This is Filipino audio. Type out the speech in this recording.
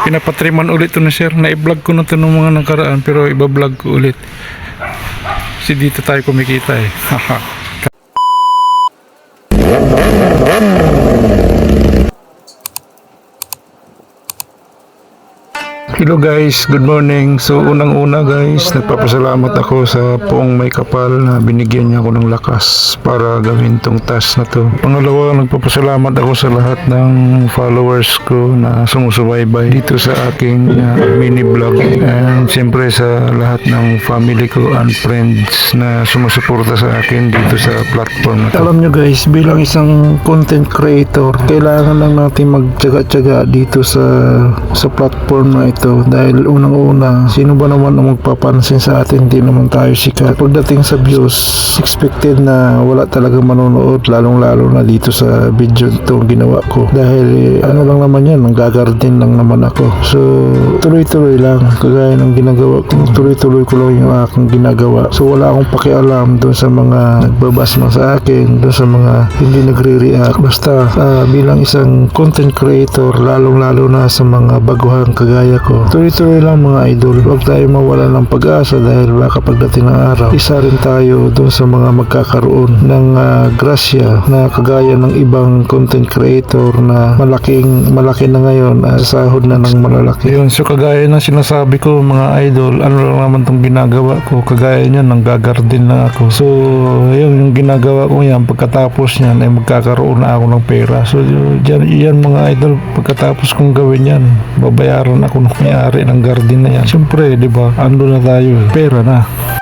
pinapatriman ulit to na sir. Na-vlog ko na to ng mga nakaraan pero iba-vlog ko ulit. Kasi dito tayo kumikita eh. Haha. Hello guys, good morning. So unang-una guys, nagpapasalamat ako sa Poong May Kapal na binigyan niya ako ng lakas para gawin tong task na to. Pangalawa, nagpapasalamat ako sa lahat ng followers ko na sumusubaybay dito sa aking mini vlog. And siyempre sa lahat ng family ko and friends na sumusuporta sa akin dito sa platform na to. Alam nyo guys, bilang isang content creator, kailangan lang natin magtyaga-tyaga dito sa platform na ito. Dahil unang-una, sino ba naman ang magpapansin sa atin? Hindi naman tayo sikat. Pagdating sa views, expected na wala talagang manonood, lalong-lalo na dito sa video itong ginawa ko. Dahil ano lang naman yan, nanggagarden lang naman ako. So tuloy-tuloy lang, kagaya ng ginagawa ko, tuloy-tuloy ko lang yung aking ginagawa. So wala akong pakialam doon sa mga nagbabasma sa akin, doon sa mga hindi nagre-react. Basta bilang isang content creator, lalong-lalo na sa mga baguhan kagaya ko, tuloy-tuloy lang mga idol. Huwag tayo mawala ng pag-asa dahil baka pagdating ng araw, isa rin tayo doon sa mga magkakaroon ng grasya na kagaya ng ibang content creator na malaki na ngayon, sahod na ng malalaki. Yun, so kagaya ng sinasabi ko mga idol, ano lang naman itong ginagawa ko, kagaya niyan, nanggagarden na ako. So yun, yung ginagawa ko yan, pagkatapos niyan ay magkakaroon na ako ng pera. So yan mga idol, pagkatapos kong gawin yan, babayaran ako ng may-ari ng garden na yan. Siyempre, di ba, ando na tayo, pera na.